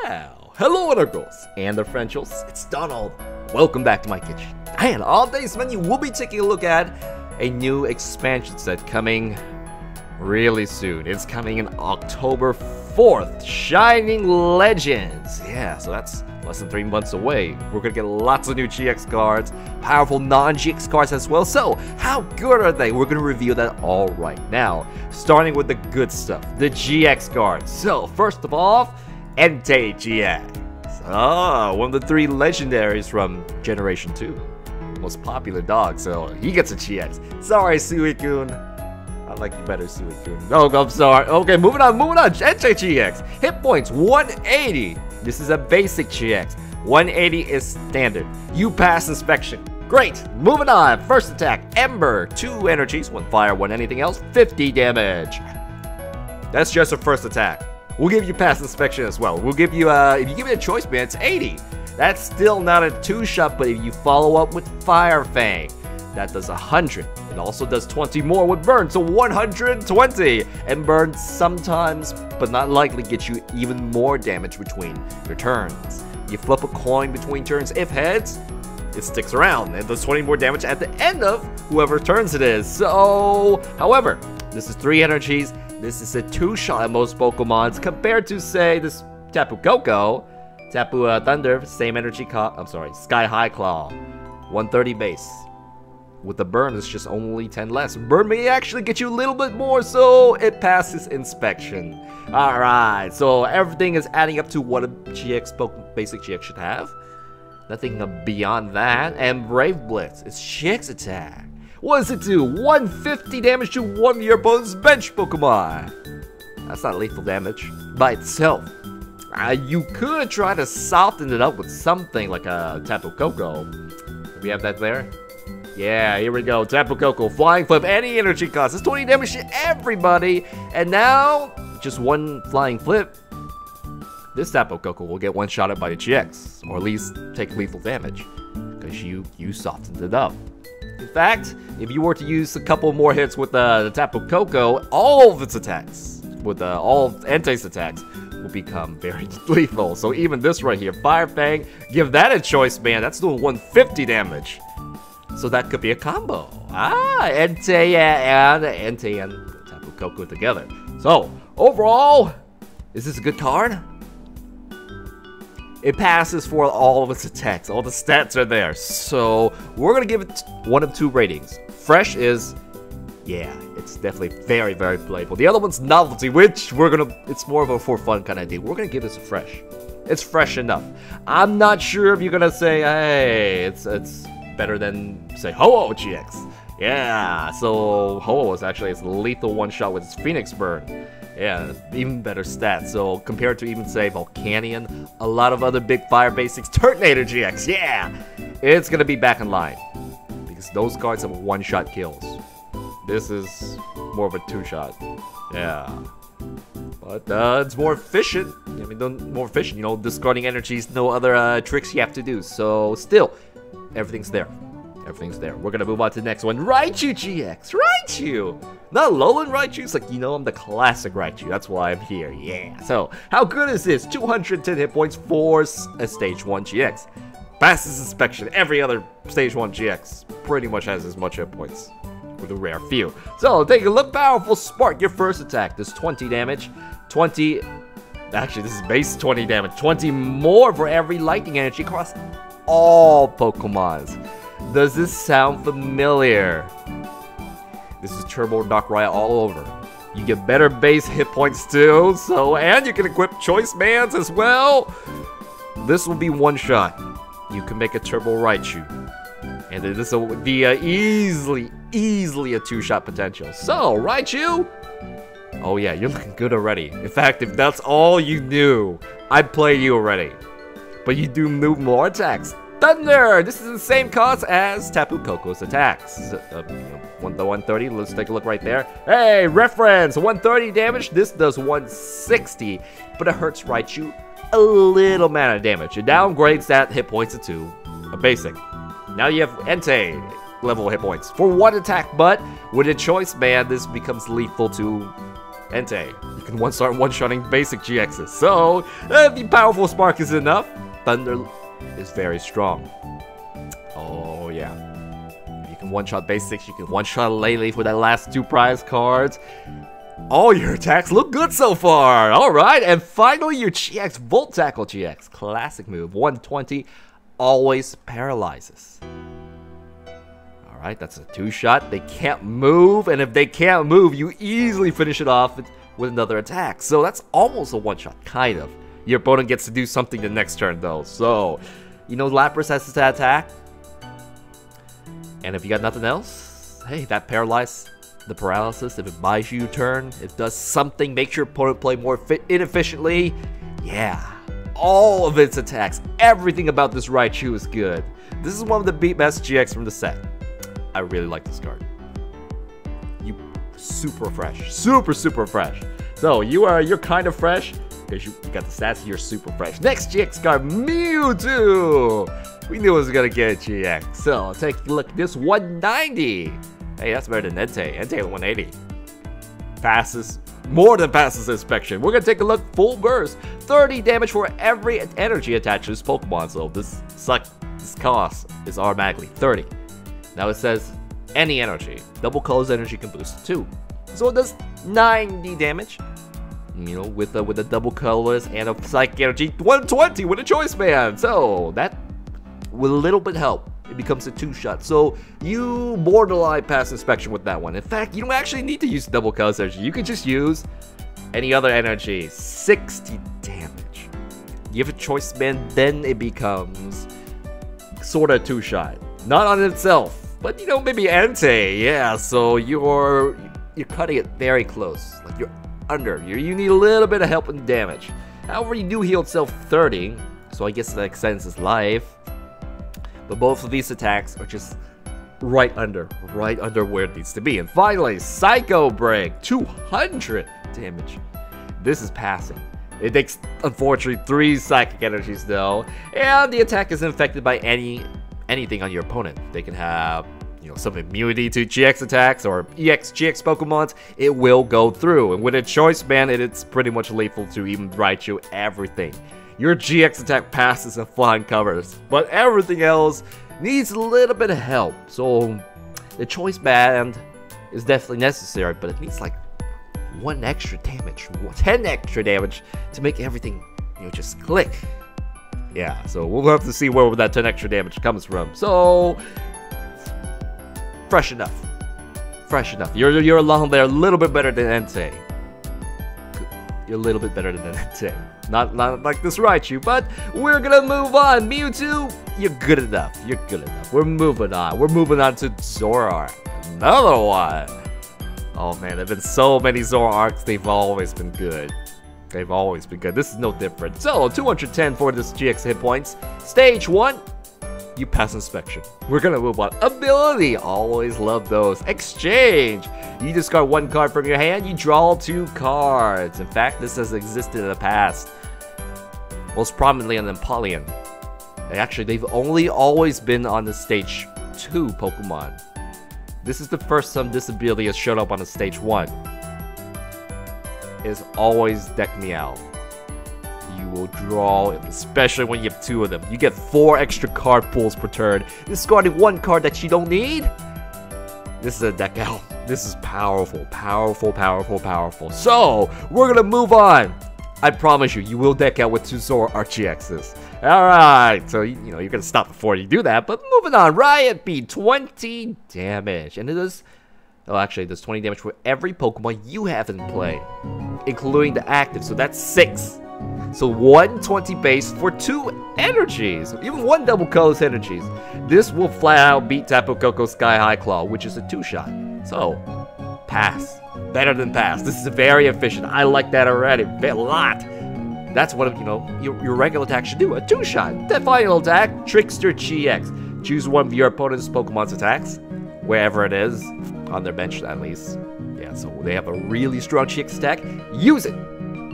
Well, hello integrals and the Frenchels, it's Donald. Welcome back to my kitchen. And on today's menu, we'll be taking a look at a new expansion set coming really soon. It's coming in October 4th, Shining Legends. Yeah, so that's less than 3 months away. We're gonna get lots of new GX cards, powerful non-GX cards as well. So, how good are they? We're gonna review that all right now. Starting with the good stuff, the GX cards. So, first of all, Entei GX. One of the 3 legendaries from Generation 2. Most popular dog, so he gets a GX. Sorry, Suicune. I like you better, Suicune. Oh, I'm sorry. Okay, moving on. Entei GX. Hit points, 180. This is a basic GX. 180 is standard. You pass inspection. Great. Moving on. First attack, Ember. 2 energies, 1 fire, 1 anything else. 50 damage. That's just a first attack. We'll give you pass inspection as well. We'll give you, if you give me a choice, man, it's 80. That's still not a 2-shot, but if you follow up with Fire Fang, that does 100. It also does 20 more with Burn, so 120. And Burn sometimes, but not likely, gets you even more damage between your turns. You flip a coin between turns. If heads, it sticks around and does 20 more damage at the end of whoever turns it is. So, however, this is 3 energies. This is a 2-shot at most Pokemons compared to, say, this Tapu Koko. Tapu Thunder, same energy, Sky High Claw. 130 base. With the burn, it's just only 10 less. Burn may actually get you a little bit more, so it passes inspection. Alright, so everything is adding up to what a basic GX should have. Nothing beyond that. And Brave Blitz, it's GX attack. What does it do? 150 damage to one of your opponent's bench Pokemon. That's not lethal damage by itself. You could try to soften it up with something like a Tapu Koko. Do we have that there? Yeah, here we go. Tapu Koko, Flying Flip, any energy cost. It's 20 damage to everybody. And now, just 1 Flying Flip. This Tapu Koko will get one-shotted by the GX, or at least take lethal damage, because you softened it up. In fact, if you were to use a couple more hits with the Tapu Koko, all of its attacks, with all of Entei's attacks, will become very lethal. So even this right here, Fire Fang, give that a choice, man. That's doing 150 damage. So that could be a combo. Entei and Tapu Koko together. So, overall, is this a good card? It passes for all of its attacks. All the stats are there. So, we're going to give it 1 of 2 ratings. Fresh is, yeah, it's definitely very, very playable. The other one's novelty, which it's more of a for fun kind of deal. We're going to give this a fresh. It's fresh enough. I'm not sure if you're going to say, hey, it's better than, say, Ho-Oh GX. Yeah, so Ho-Oh is actually a lethal 1-shot with its Phoenix Burn. Yeah, even better stats. So compared to even, say, Volcanion, a lot of other big fire basics, Turtonator GX, yeah! It's gonna be back in line. Because those cards have 1-shot kills. This is more of a 2-shot. Yeah. But it's more efficient. I mean, more efficient, you know, discarding energies, no other tricks you have to do. So still, everything's there. Everything's there. We're gonna move on to the next one. Raichu GX! Raichu! Not Alolan Raichu, it's like, you know, I'm the classic Raichu. That's why I'm here, yeah. So, how good is this? 210 hit points for a Stage 1 GX. Passes inspection. Every other Stage 1 GX pretty much has as much hit points, with a rare few. So, take a look. Powerful Spark, your first attack. Does 20 damage. 20... Actually, this is base 20 damage. 20 more for every lightning energy across all Pokemons. Does this sound familiar? This is Turbo Dark Riot all over. You get better base hit points too, and you can equip Choice Bands as well. This will be 1-shot. You can make a Turbo Raichu. And this will be easily a 2-shot potential. So, Raichu? Oh yeah, you're looking good already. In fact, if that's all you knew, I'd play you already. But you do move more attacks. Thunder! This is the same cost as Tapu Koko's attacks. The 130, let's take a look right there. Hey, reference! 130 damage, this does 160, but it hurts Raichu a little amount of damage. It downgrades that hit points to 2, a basic. Now you have Entei level hit points for 1 attack, but with a choice band, this becomes lethal to Entei. You can start one-shotting basic GXs. So, if the powerful spark is enough, Thunder is very strong. Oh, yeah. You can one-shot basics, you can one-shot Lele for that last 2 prize cards. All your attacks look good so far. Alright, and finally your GX, Volt Tackle GX. Classic move, 120, always paralyzes. Alright, that's a 2-shot. They can't move, and if they can't move, you easily finish it off with another attack. So that's almost a 1-shot, kind of. Your opponent gets to do something the next turn though. So, you know Lapras has to attack. And if you got nothing else, hey, that the paralysis, if it buys you a turn, it does something, makes your opponent play more inefficiently. Yeah, all of its attacks, everything about this Raichu is good. This is one of the best GX from the set. I really like this card. You super fresh, super fresh. So you're kind of fresh because you got the stats. You're super fresh. Next GX card, Mewtwo. We knew it was gonna get a GX. So take a look at this 190. Hey, that's better than Entei. Entei 180. Passes, more than passes inspection. We're gonna take a look, full burst. 30 damage for every energy attached to this Pokemon. So this cost is automatically 30. Now it says any energy. Double colors energy can boost 2. So it does 90 damage. You know, with the double colors and a psychic energy, 120 with a choice band. So that, with a little bit help, it becomes a 2-shot. So you borderline pass inspection with that one. In fact, you don't actually need to use double colors energy. You can just use any other energy. 60 damage. You have a choice band, then it becomes sort of a 2-shot. Not on itself, but you know, maybe Entei. Yeah, so you're cutting it very close. Like you're under. You need a little bit of help in damage. However, you do heal itself 30, so I guess that extends its life. But both of these attacks are just right under where it needs to be. And finally, Psycho Break, 200 damage. This is passing. It takes, unfortunately, 3 psychic energies though, and the attack is infected by anything on your opponent. They can have, you know, some immunity to GX attacks or GX Pokemons. It will go through, and with a choice band, it's pretty much lethal to even Raichu everything. Your GX attack passes and flying covers, but everything else needs a little bit of help. So the choice band is definitely necessary, but it needs like 1 extra damage, 10 extra damage to make everything, you know, just click. Yeah, so we'll have to see where that 10 extra damage comes from. So fresh enough. You're along there a little bit better than Entei. You're a little bit better than Entei. Not like this Raichu, but we're gonna move on. Mewtwo, you're good enough. We're moving on. We're moving on to Zoroark. Another one. Oh man, there've been so many Zoroarks. They've always been good. This is no different. So 210 for this GX hit points. Stage 1. You pass inspection. We're gonna move on. Ability, always love those. Exchange, you discard 1 card from your hand, you draw 2 cards. In fact, this has existed in the past, most prominently on Empoleon. Actually, they've only always been on the stage 2 Pokemon. This is the first time this ability has shown up on the stage 1. Is always Deck Me Out. You will draw, especially when you have 2 of them. You get 4 extra card pulls per turn. Discarding 1 card that you don't need. This is a deck out. This is powerful. So, we're gonna move on. I promise you will deck out with 2 Zoroark GXs. Alright, so you know, you're gonna stop before you do that, but moving on. Riot Beat, 20 damage. And it is, oh actually, it does 20 damage for every Pokemon you have in play, including the active, so that's 6. So 120 base for 2 energies, even 1 double colors energies. This will flat out beat Tapu Koko Sky High Claw, which is a 2-shot. So, pass. Better than pass. This is very efficient. I like that already. A lot. That's what, you know, your regular attack should do. A 2-shot. That final attack, Trickster GX. Choose one of your opponent's Pokemon's attacks, wherever it is, on their bench at least. Yeah, so they have a really strong GX attack. Use it.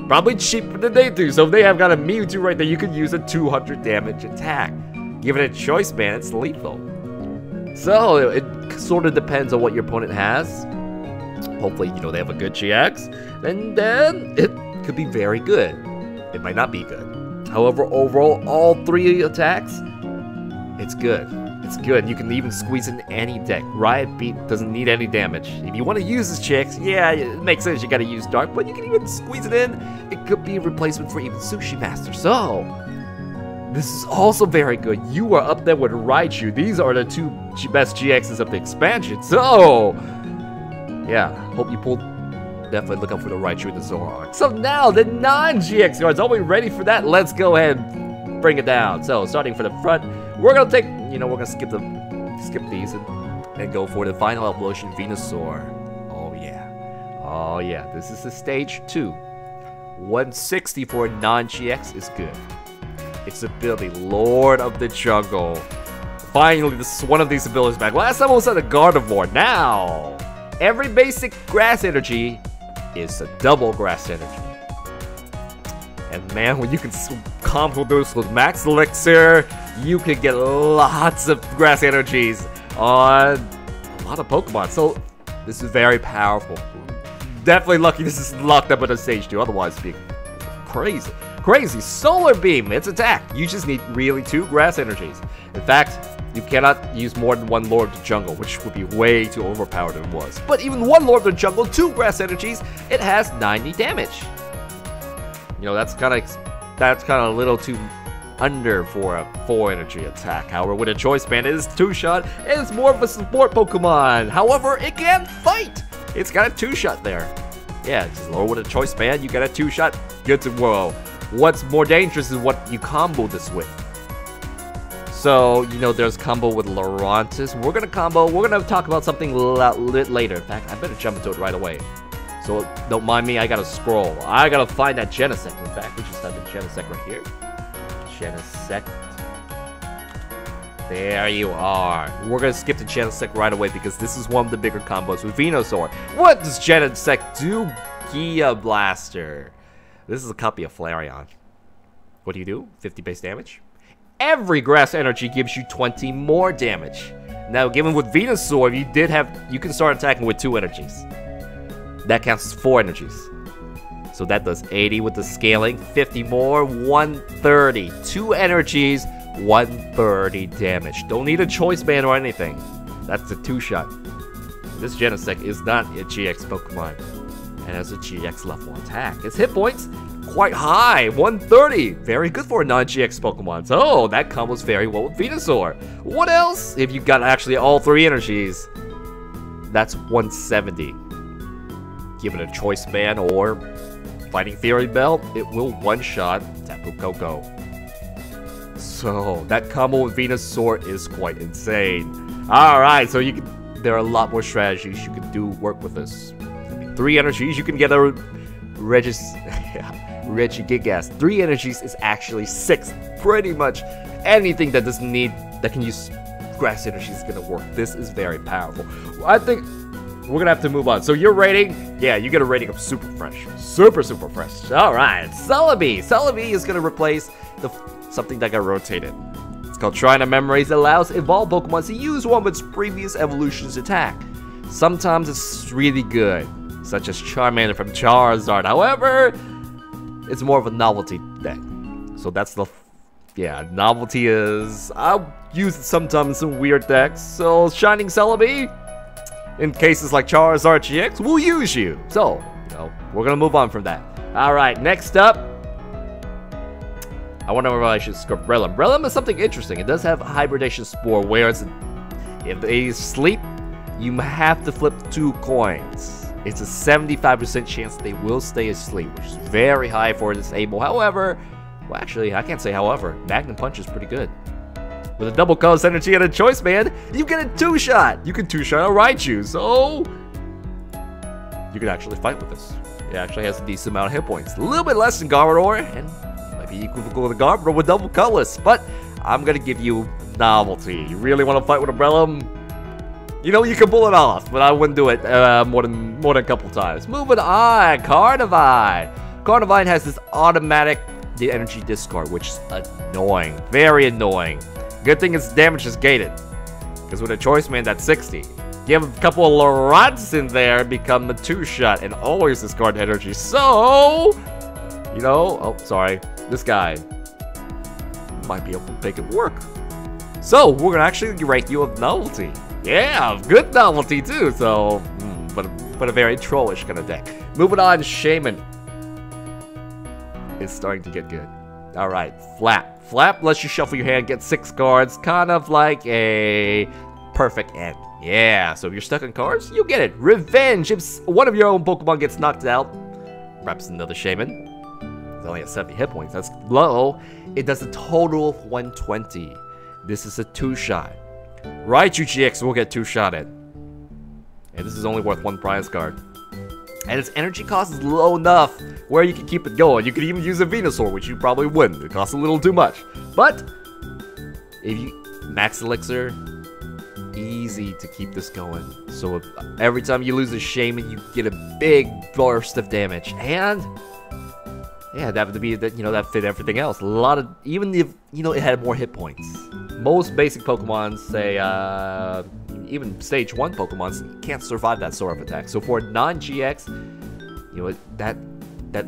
Probably cheaper than they do. So if they have got a Mewtwo right there, you could use a 200 damage attack. Give it a choice band, it's lethal. So it sort of depends on what your opponent has. hopefully, you know, they have a good GX, and then it could be very good. It might not be good. However, overall, all 3 attacks, it's good. It's good. You can even squeeze in any deck. Riot Beat doesn't need any damage. If you want to use this GX, yeah, it makes sense. You gotta use Dark, but you can even squeeze it in. It could be a replacement for even Sushi Master. So, this is also very good. You are up there with Raichu. These are the 2 best GXs of the expansion. So, yeah, hope you pulled. Definitely look out for the Raichu and the Zoroark. So now the non-GX cards. Are we ready for that? Let's go ahead and bring it down. So starting from the front, we're gonna take. You know, we're gonna skip these and go for the final evolution, Venusaur. Oh yeah, oh yeah. This is the stage 2. 160 for a non-GX is good. Its ability, Lord of the Jungle. Finally, this is one of these abilities back. Last time I was at a Gardevoir. Now, every basic grass energy is a double grass energy. And man, when you can combo those with Max Elixir, you can get lots of grass energies on a lot of Pokemon. So, this is very powerful. Definitely lucky this is locked up at a stage 2, otherwise it'd be crazy. Crazy. Solar Beam, its attack. You just need really 2 grass energies. In fact, you cannot use more than 1 Lord of the Jungle, which would be way too overpowered than it was. But even 1 Lord of the Jungle, 2 grass energies, it has 90 damage. You know, that's kind of a little too under for a 4 energy attack. However, with a Choice Band, it is 2-shot, and it's more of a support Pokemon. However, it can fight. It's got a 2-shot there. Yeah, just lower with a Choice Band, you got a 2-shot, good to go. What's more dangerous is what you combo this with. So, you know, there's combo with Lurantis. We're gonna talk about something a little later. In fact, I better jump into it right away. So, don't mind me, I gotta scroll. I gotta find that Genesect. In fact, we just type in Genesect right here. Genesect. There you are. We're gonna skip to Genesect right away because this is one of the bigger combos with Venusaur. What does Genesect do? Gia Blaster. This is a copy of Flareon. What do? 50 base damage? Every grass energy gives you 20 more damage. Now, given with Venusaur, you can start attacking with 2 energies. That counts as 4 energies. So that does 80 with the scaling, 50 more, 130. 2 energies, 130 damage. Don't need a Choice Band or anything. That's a 2-shot. This Genesect is not a GX Pokemon. And has a GX level attack. Its hit points, quite high, 130. Very good for a non-GX Pokemon. So that combos very well with Venusaur. What else? If you've got actually all 3 energies, that's 170. Given a Choice Band or Fighting Fury Belt, it will one-shot Tapu Koko. So that combo with Venusaur is quite insane. Alright, so there are a lot more strategies you can work with this. 3 energies, you can get a Regigigas. 3 energies is actually 6. Pretty much anything that can use grass energy is gonna work. This is very powerful. I think we're gonna have to move on. So your rating, yeah, you get a rating of super fresh. Super fresh. Alright, Celebi. Celebi is gonna replace something that got rotated. It's called Shrine of Memories. It allows evolved Pokemon to use one of its previous evolution's attack. Sometimes it's really good, such as Charmander from Charizard. However, it's more of a novelty deck. So that's novelty is, I'll use it sometimes in some weird decks. So Shining Celebi, in cases like Charizard GX, will use you. So, you know, we're gonna move on from that. Alright, next up, I wonder if I should script Breloom. Breloom is something interesting. It does have a Hybridation Spore, whereas if they sleep, you have to flip 2 coins. It's a 75% chance they will stay asleep, which is very high for Disable. However, well, actually, I can't say however. Magnum Punch is pretty good. With a double Colorless Energy and a Choice Band, you get a 2-shot. You can 2-shot a Raichu, so you can actually fight with this. It actually has a decent amount of hit points. A little bit less than Gardevoir, and might be equal to Gardevoir with double Colorless. But I'm gonna give you novelty. You really want to fight with a Breloom? You know, you can pull it off, but I wouldn't do it more than a couple times. Moving on, Carnivine. Carnivine has this automatic energy discard, which is annoying, very annoying. Good thing its damage is gated, because with a Choice Band that's 60. Give a couple of Laurents in there, become a 2-shot, and always discard energy. So, you know, oh, sorry, this guy might be able to make it work. So, we're gonna actually rank you with novelty. Yeah, good novelty too, so, but a very trollish kind of deck. Moving on, Shaman. It's starting to get good. Alright, Flap. Flap lets you shuffle your hand, get 6 cards, kind of like a perfect end. Yeah, so if you're stuck on cards, you'll get it. Revenge. If one of your own Pokemon gets knocked out, perhaps another Shaman. It's only at 70 hit points. That's low. It does a total of 120. This is a 2-shot. Right, GX will get 2-shotted. And this is only worth 1 prize card. And its energy cost is low enough where you can keep it going. You could even use a Venusaur, which you probably wouldn't. It costs a little too much. But if you max elixir, easy to keep this going. So if, every time you lose a Shaman, you get a big burst of damage. And yeah, that happened to be that, you know, that fit everything else. A lot of, even if, you know, it had more hit points. Most basic Pokemon, say, even stage 1 Pokemon can't survive that sort of attack. So for a non-GX, you know, that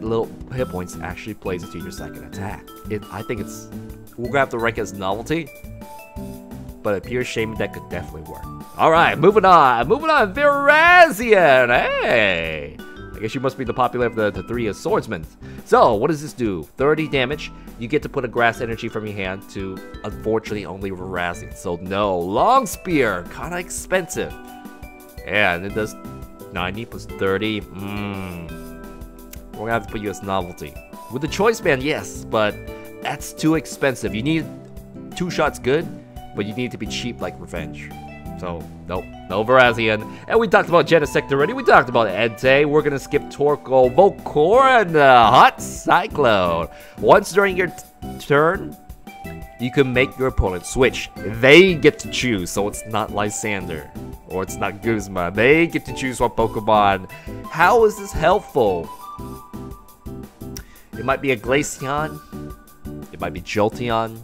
little hit points actually plays into your second attack. I think it's, we're gonna have to rank it as novelty, but a pure Shaman deck could definitely work. Alright, moving on, Virazion! Hey! I guess you must be the popular of the 3 swordsmen. So, what does this do? 30 damage. You get to put a grass energy from your hand to, unfortunately, only Virazion. So, no. Long Spear. Kinda expensive. Yeah, and it does 90 plus 30. We're gonna have to put you as novelty. With the Choice Band, yes, but that's too expensive. You need 2 shots good, but you need to be cheap like Revenge. So, nope, no Virazion. And we talked about Genesect already. We talked about Entei. We're gonna skip Torkoal, Volcano, and Hot Cyclone. Once during your turn, you can make your opponent switch. They get to choose, so it's not Lysander, or it's not Guzma. They get to choose what Pokemon. How is this helpful? It might be a Glaceon. It might be Jolteon.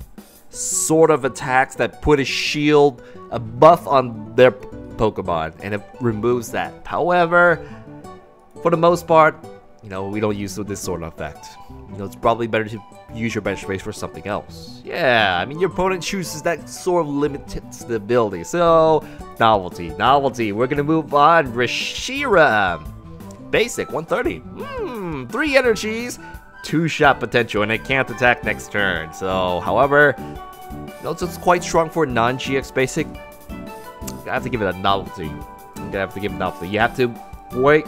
Sort of attacks that put a shield, a buff on their Pokemon, and it removes that. However, for the most part, you know, we don't use this sort of effect. You know, it's probably better to use your bench space for something else. Yeah, I mean, your opponent chooses that sort of limits the ability. So, novelty. We're gonna move on. Reshiram. Basic, 130. 3 energies. 2-shot potential, and it can't attack next turn. So, however, it's quite strong for non-GX basic. I have to give it a novelty. You have to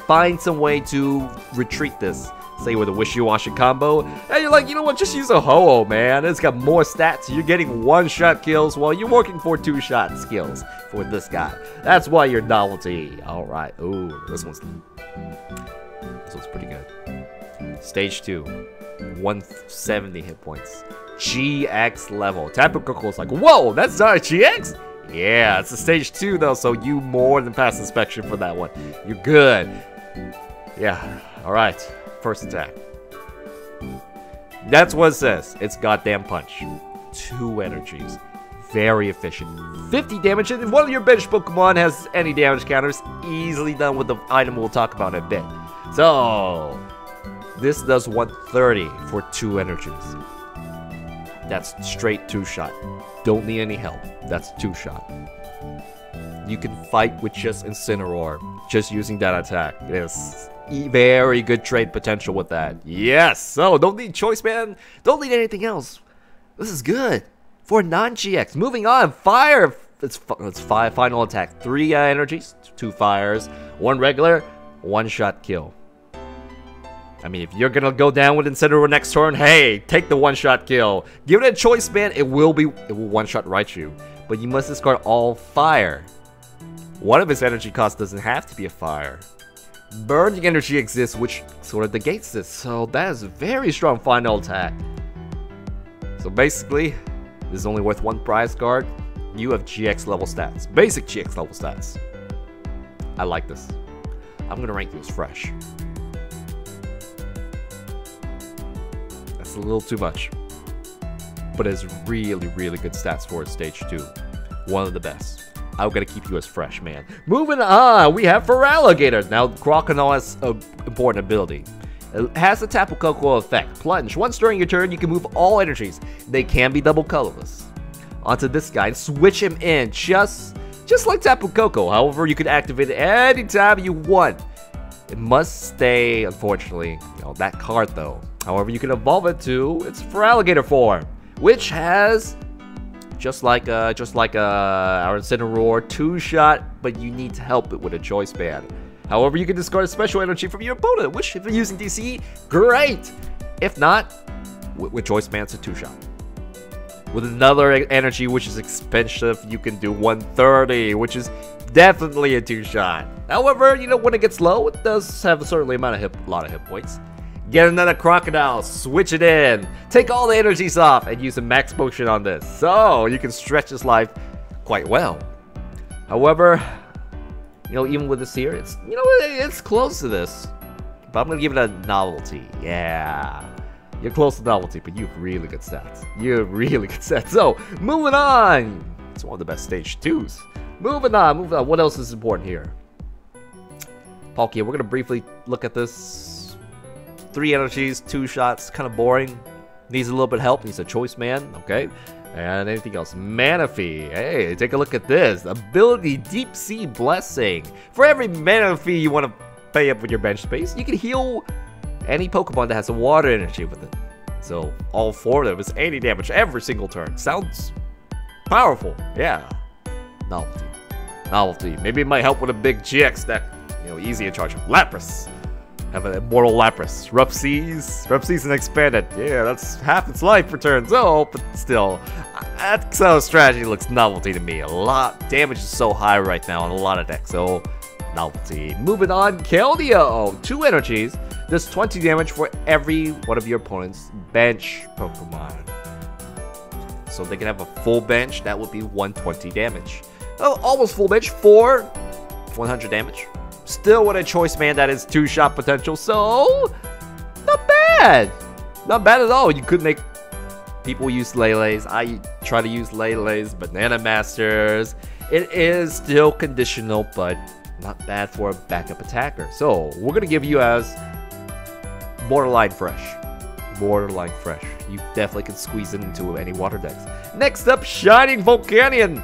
find some way to retreat this. Say with a wishy-washy combo, and you're like, you know what? Just use a Ho-Oh, man. It's got more stats. You're getting 1-shot kills while you're working for 2-shot skills for this guy. That's why you're novelty. All right. Ooh, this one's pretty good. Stage 2, 170 hit points. GX level. Tapu Koko's like, whoa, that's not a GX? Yeah, it's a stage 2 though, so you more than pass inspection for that one. You're good. Yeah, alright. First attack. That's what it says. It's goddamn punch. 2 energies. Very efficient. 50 damage, and if one of your bench Pokemon has any damage counters, easily done with the item we'll talk about in a bit. So, this does 130 for 2 energies. That's straight 2-shot. Don't need any help. That's 2-shot. You can fight with just Incineroar, just using that attack. There's very good trade potential with that. Yes! So, don't need Choice Band. Don't need anything else. This is good. For non-GX. Moving on. Fire. It's 5 final attack. 3 energies. 2 fires. 1 regular. 1-shot kill. I mean, if you're gonna go down with Incineroar next turn, hey, take the 1-shot kill. Give it a Choice Band, it will 1-shot right you. But you must discard all fire. One of its energy costs doesn't have to be a fire. Burning energy exists, which sort of negates this. So that is a very strong final attack. So basically, this is only worth 1 prize card. You have GX level stats. Basic GX level stats. I like this. I'm gonna rank you as fresh. A little too much, but it's really good stats for its stage 2. One of the best. I'm gonna keep you as fresh, man. Moving on, we have for alligator. Now, Crocodile has an important ability. It has the Tapu Koko effect. Plunge. Once during your turn, you can move all energies. They can be double colorless. Onto this guy and switch him in, just like Tapu Koko. However, you can activate it anytime you want. It must stay, unfortunately, that card though. However, you can evolve it to its for alligator form, which has just like our Incineroar 2-shot, but you need to help it with a choice band. However, you can discard a special energy from your opponent, which if you're using DC, great. If not, with choice bands, a 2-shot. With another energy which is expensive, you can do 130, which is definitely a 2-shot. However, when it gets low, it does have a certain amount of lot of hit points. Get another Crocodile, switch it in, take all the energies off, and use a max potion on this. So you can stretch his life quite well. However, even with this here, it's close to this. But I'm gonna give it a novelty. Yeah. You're close to novelty, but you have really good stats. You have really good stats. So, moving on. It's one of the best stage 2s. Moving on. What else is important here? Palkia, we're gonna briefly look at this. 3 energies, 2 shots, kind of boring. Needs a little bit of help. Needs a choice man. Okay. And anything else? Manaphy. Hey, take a look at this. Ability Deep Sea Blessing. For every Manaphy you want to pay up with your bench space, you can heal any Pokemon that has a water energy with it. So all 4 of them is 80 damage every single turn. Sounds powerful. Yeah. Novelty. Novelty. Maybe it might help with a big GX deck. Easy in charge of. Lapras. Have an immortal Lapras. Rough Seas and expanded. Yeah, that's half its life for turns. Oh, but still, that's how strategy looks novelty to me. A lot damage is so high right now on a lot of decks. So novelty. Moving on, Keldeo. 2 energies. Does 20 damage for every one of your opponent's bench Pokemon. So they can have a full bench. That would be 120 damage. Oh, almost full bench for 100 damage. Still with a choice man that is 2-shot potential, so not bad. Not bad at all. You could make people use Lele's. I try to use Lele's, Banana Masters. It is still conditional, but not bad for a backup attacker. So we're gonna give you as borderline fresh. Borderline fresh. You definitely can squeeze it into any water decks. Next up, Shining Volcanion.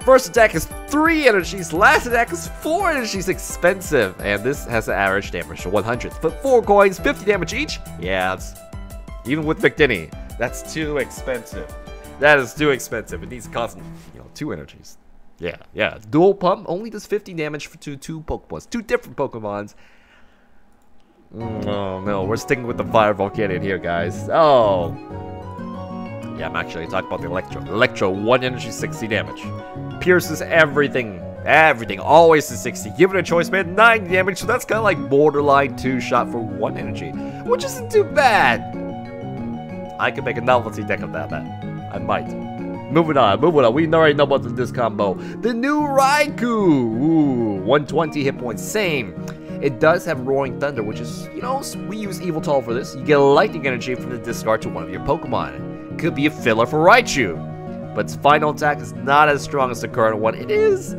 First attack is 3 energies, last attack is 4 energies, expensive. And this has an average damage of 100. But 4 coins, 50 damage each? Yeah, even with Victini, that's too expensive. That is too expensive. It needs to cost, 2 energies. Yeah. Dual Pump only does 50 damage for 2 Pokemons. 2 different Pokemons. Oh no, we're sticking with the Fire Volcanion here, guys. Oh. Yeah, I'm actually talking about the Electro. Electro, 1 energy, 60 damage. Pierces everything. Everything. Always to 60. Give it a choice, man. 9 damage. So that's kind of like borderline 2-shot for 1 energy. Which isn't too bad. I could make a novelty deck of that. I might. Moving on. We already know about this combo. The new Raikou. Ooh, 120 hit points. Same. It does have Roaring Thunder, which is, we use Evoltal for this. You get a lightning energy from the discard to one of your Pokemon. Could be a filler for Raichu, but its final attack is not as strong as the current one. It is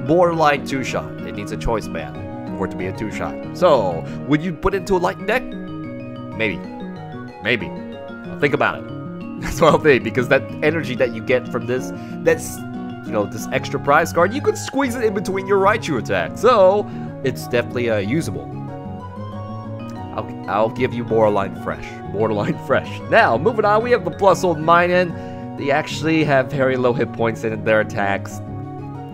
borderline 2-shot. It needs a choice band for it to be a 2-shot. So, would you put it into a lightning deck? Maybe. Think about it. That's what I'll think, because that energy that you get from this, that's, this extra prize card, you could squeeze it in between your Raichu attack. So, it's definitely usable. I'll give you Borderline Fresh. Now, moving on, we have the Plus Old Minun. They actually have very low hit points in their attacks.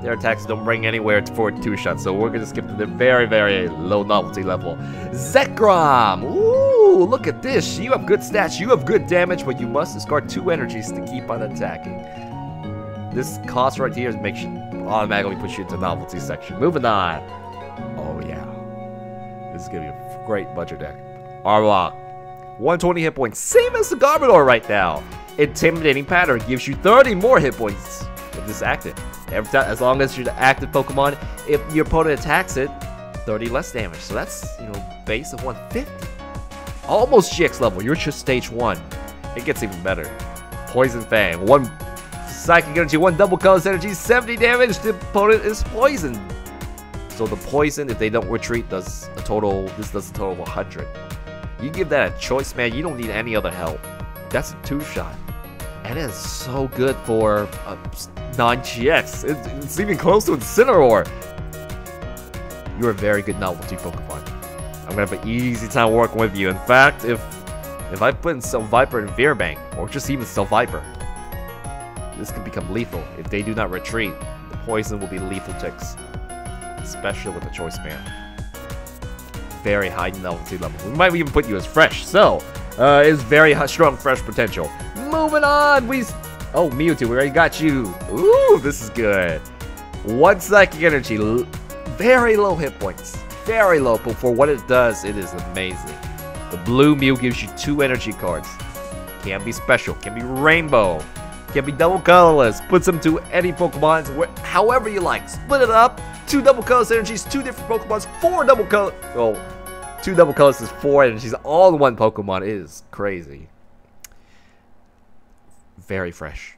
Their attacks don't bring anywhere for a 2-shot, so we're going to skip to the very, very low novelty level. Zekrom! Ooh, look at this. You have good stats, you have good damage, but you must discard 2 energies to keep on attacking. This cost right here makes you automatically push you into the novelty section. Moving on. Oh, yeah. This is going to be a great budget deck. Arbok. 120 hit points. Same as the Garbodor right now. Intimidating Pattern gives you 30 more hit points if this is active. Every time, as long as you're the active Pokemon, if your opponent attacks it, 30 less damage. So that's, base of 150. Almost GX level. You're just stage 1. It gets even better. Poison Fang. 1 Psychic Energy, 1 double colorless energy, 70 damage. The opponent is poisoned. So the poison, if they don't retreat, does a total. This does a total of 100. You give that a choice, man. You don't need any other help. That's a 2-shot. And it is so good for 9GX. It's even close to Incineroar. You're a very good novelty Pokemon. I'm gonna have an easy time working with you. In fact, if I put in Cell Viper and Veerbank, or just even Cell Viper, this could become lethal. If they do not retreat, the poison will be lethal ticks. Especially with the Choice Band. Very high novelty level. We might even put you as fresh, so it's very strong fresh potential. Moving on, oh, Mewtwo, we already got you. Ooh, this is good. 1 Psychic Energy, very low hit points. Very low, but for what it does, it is amazing. The blue Mew gives you 2 energy cards. Can be special, can be rainbow, can be double colorless. Puts them to any Pokemon, however you like. Split it up. 2 double colorless energies, 2 different Pokemons, 4 double color. Oh, 2 double colorless is 4 energies, all in one Pokemon. It is crazy. Very fresh.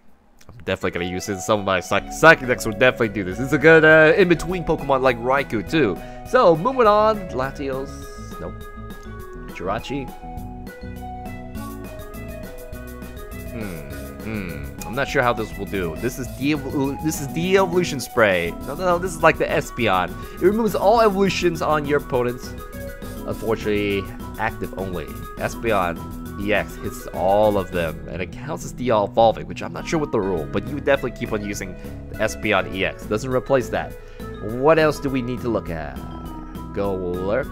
I'm definitely gonna use it. Some of my Psychic decks will definitely do this. It's a good in-between Pokemon like Raikou too. So moving on, Latios. Nope. Jirachi. I'm not sure how this will do. This is de-evolution spray. No, this is like the Espeon. It removes all evolutions on your opponents. Unfortunately, active only. Espeon EX hits all of them, and it counts as de-evolving, which I'm not sure what the rule, but you would definitely keep on using the Espeon EX. Doesn't replace that. What else do we need to look at? Go Lurk.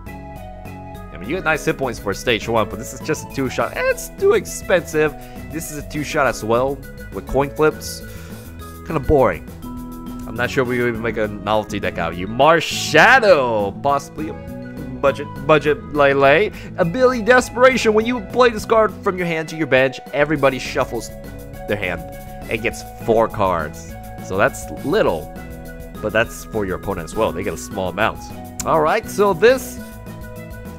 I mean, you get nice hit points for stage 1, but this is just a 2-shot. It's too expensive. This is a 2-shot as well, with coin flips. Kind of boring. I'm not sure we would even make a novelty deck out of you. Marshadow! Possibly a budget Lele. Ability Desperation. When you play this card from your hand to your bench, everybody shuffles their hand and gets 4 cards. So that's little, but that's for your opponent as well. They get a small amount. Alright, so this,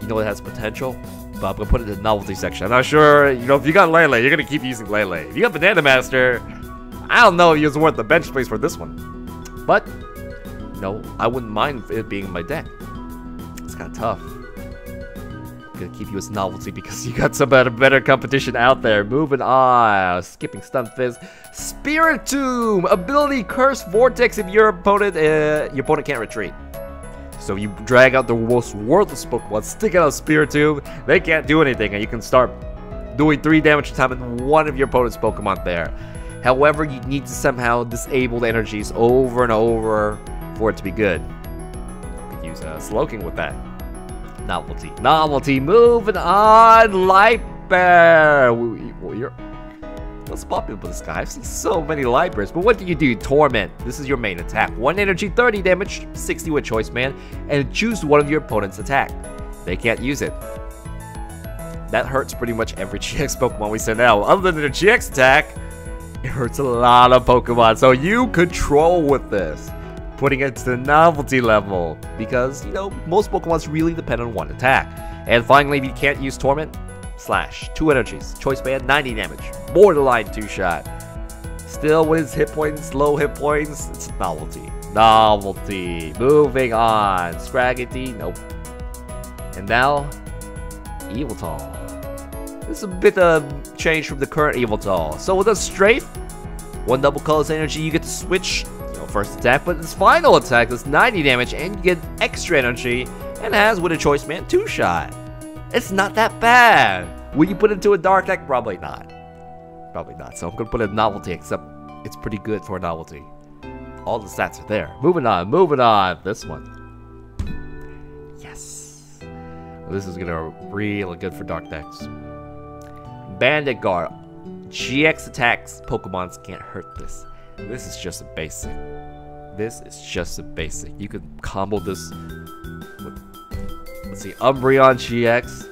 you know, it has potential, but I'm gonna put it in the novelty section. I'm not sure, you know, if you got Lele, you're gonna keep using Lele. If you got Banana Master, I don't know if it's worth the bench space for this one. But, no, I wouldn't mind it being in my deck. It's kind of tough. I'm gonna keep you as novelty because you got some better competition out there. Moving on, skipping Stunfisk. Spiritomb! Ability Curse Vortex if your opponent can't retreat. So you drag out the most worthless Pokemon, stick out a Spiritomb, they can't do anything, and you can start doing 3 damage a time in one of your opponent's Pokemon there. However, you need to somehow disable the energies over and over for it to be good. You could use Slowking with that. Novelty, moving on, Light Bear. Let's pop into this guy. I've seen so many Light Bears, but what do you do? Torment. This is your main attack. 1 energy, 30 damage, 60 with Choice Man, and choose one of your opponent's attack. They can't use it. That hurts pretty much every GX Pokemon we send out. Other than the GX attack, it hurts a lot of Pokemon. So you control with this, putting it to the novelty level, because, you know, most Pokemons really depend on 1 attack. And finally, if you can't use Torment, Slash, 2 energies, Choice Band, 90 damage, borderline 2-shot. Still with its hit points, low hit points, it's novelty. Moving on, Scraggity, nope. And now, Eviltal. This is a bit of change from the current Eviltal. So with a Strafe, 1 double colorless energy, you get to switch, you know, first attack, but its final attack does 90 damage, and you get extra energy, and has with a Choice Band 2-shot. It's not that bad. Will you put it into a dark deck? Probably not. Probably not. So I'm gonna put a novelty, except it's pretty good for a novelty. All the stats are there. Moving on. This one. Yes. Well, this is gonna be really good for dark decks. Bandit Guard. GX attacks. Pokemons can't hurt this. This is just a basic. You can combo this with, let's see, Umbreon GX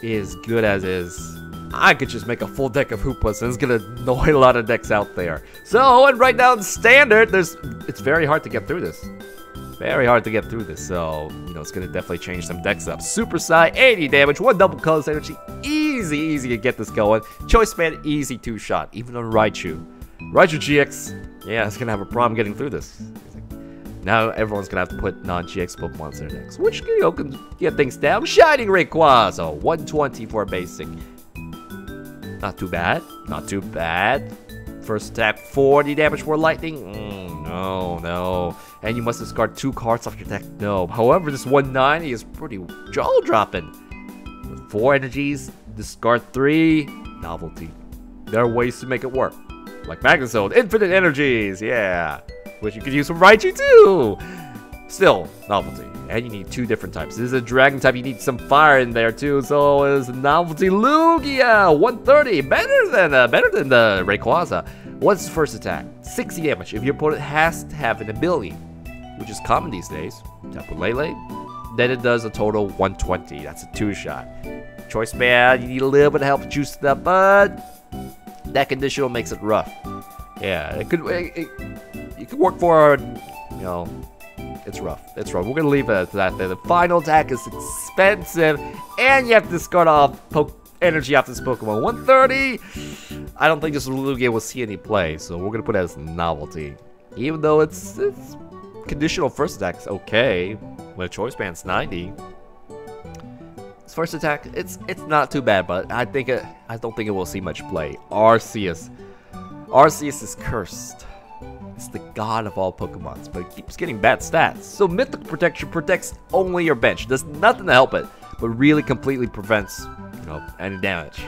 is good as is. I could just make a full deck of Hoopas, and it's gonna annoy a lot of decks out there. So, and right now in Standard, it's very hard to get through this. So, you know, it's gonna definitely change some decks up. Super Psy, 80 damage, 1 double colorless energy. Easy to get this going. Choice Band, easy 2-shot, even on Raichu. Raichu GX, yeah, it's gonna have a problem getting through this. Now everyone's gonna have to put non-GX Pokemons in their decks, which, you know, can get things down. Shining Rayquaza, 120 for basic. Not too bad. Not too bad. First attack, 40 damage for lightning. No. And you must discard 2 cards off your deck. No. However, this 190 is pretty jaw-dropping. With 4 energies, discard 3. Novelty. There are ways to make it work. Like Magnezone, infinite energies. Yeah. Which you could use for Raichu too. Still, novelty. And you need 2 different types. This is a dragon type, you need some fire in there too. So is novelty Lugia, 130. Better than the Rayquaza. What's the first attack? 60 damage. If your opponent has to have an ability, which is common these days, Tapu Lele, then it does a total 120. That's a 2-shot. Choice band, you need a little bit of help to juice it up, but that conditional makes it rough. Yeah, it could work for, you know, it's rough. It's rough. We're gonna leave it at that. The final attack is expensive, and you have to discard off energy off this Pokemon. 130. I don't think this Lugia will see any play, so we're gonna put it as novelty. Even though it's conditional first attack is okay. When a choice band's 90. Its first attack, it's not too bad, but I don't think it will see much play. Arceus is cursed. It's the god of all Pokemons, but it keeps getting bad stats. So Mythical Protection protects only your bench. Does nothing to help it, but really completely prevents, you know, any damage.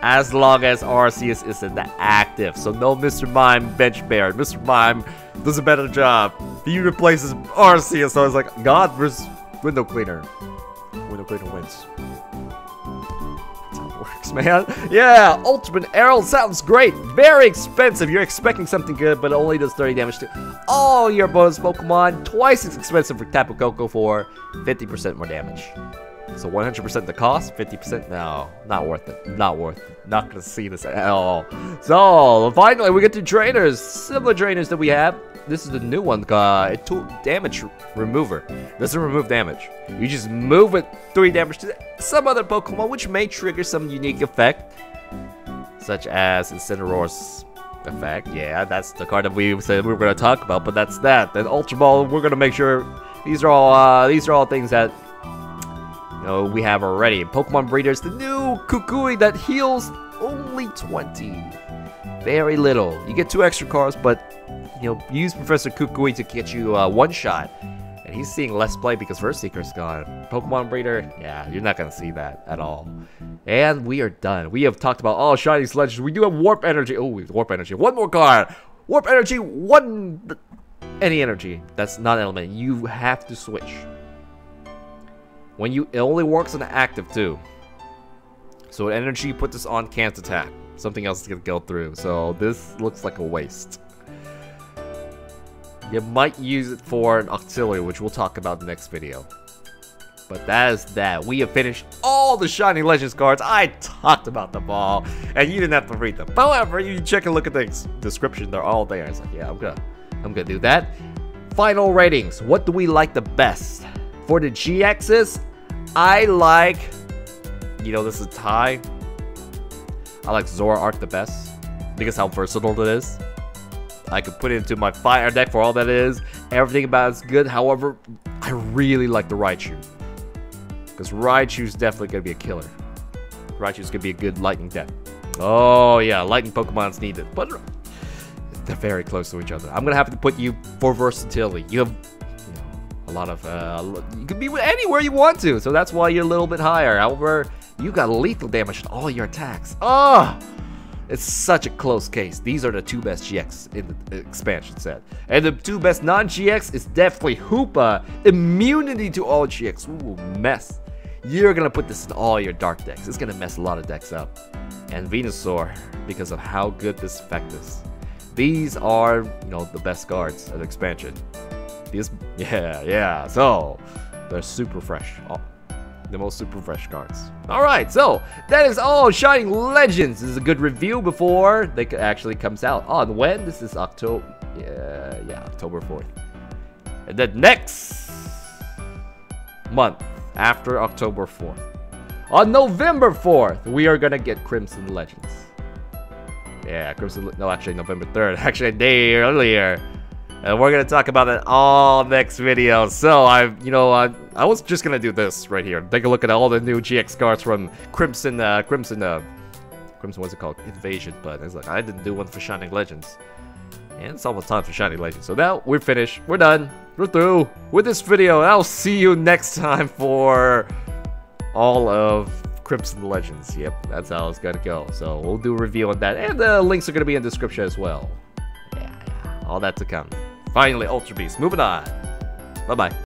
As long as Arceus is in the active. So no Mr. Mime bench bear. Mr. Mime does a better job. He replaces Arceus, so it's like God versus Window Cleaner. Window Cleaner wins. Works, man. Yeah, Ultimate Arrow sounds great. Very expensive. You're expecting something good, but it only does 30 damage to all your bonus Pokemon. Twice as expensive for Tapu Koko for 50% more damage. So 100% the cost, 50%? No, not worth it. Not worth it. Not gonna see this at all. So finally, we get to trainers. Similar trainers that we have. This is the new one, damage remover. Doesn't remove damage. You just move it 3 damage to some other Pokemon, which may trigger some unique effect, such as Incineroar's effect. Yeah, that's the card that we said we were going to talk about, but that's that. Then Ultra Ball, we're going to make sure these are all things that, you know, we have already. Pokemon Breeders, the new Kukui that heals only 20. Very little. You get 2 extra cards, but you know, use Professor Kukui to get you 1-shot. And he's seeing less play because First Seeker's gone. Pokemon Breeder, yeah, you're not going to see that at all. And we are done. We have talked about all Shiny Legends. We do have Warp Energy. Oh, Warp Energy. 1 more card. Warp Energy, 1... Any energy that's not an element. You have to switch. It only works on the active, too. So energy, you put this on, can't attack. Something else is going to go through. So this looks like a waste. You might use it for an auxiliary, which we'll talk about in the next video. But that is that. We have finished all the Shiny Legends cards. I talked about them all, and you didn't have to read them. However, you check and look at the description. They're all there. It's like, yeah, I'm gonna do that. Final ratings. What do we like the best? For the GXs, I like, you know, this is a tie. I like Zoroark the best because how versatile it is. I could put it into my fire deck for all that it is. Everything about it's good. However, I really like the Raichu. Because Raichu's definitely going to be a killer. Raichu's going to be a good lightning deck. Oh, yeah. Lightning Pokemon's needed. But they're very close to each other. I'm going to have to put you for versatility. You have, you know, a lot of... you can be anywhere you want to. So that's why you're a little bit higher. However, you got lethal damage on all your attacks. Oh! It's such a close case. These are the 2 best GX in the expansion set. And the 2 best non-GX is definitely Hoopa. Immunity to all GX. Ooh, mess. You're going to put this in all your dark decks. It's going to mess a lot of decks up. And Venusaur, because of how good this effect is. These are, you know, the best cards of the expansion. These, yeah. So, they're super fresh. Oh. The most super fresh cards. Alright, so that is all Shining Legends. This is a good review before they actually comes out. On when? This is October. Yeah, October 4th. And then next month after October 4th. On November 4th, we are gonna get Crimson Legends. Yeah, Crimson. No, actually November 3rd. Actually a day earlier. And we're gonna talk about it all next video. So I was just gonna do this right here. Take a look at all the new GX cards from Crimson. What's it called? Invasion. But it's like I didn't do one for Shining Legends, and it's almost time for Shining Legends. So now we're finished. We're done. We're through with this video. And I'll see you next time for all of Crimson Legends. Yep, that's how it's gonna go. So we'll do a review on that, and the links are gonna be in the description as well. Yeah, all that to come. Finally, Ultra Beast. Moving on. Bye-bye.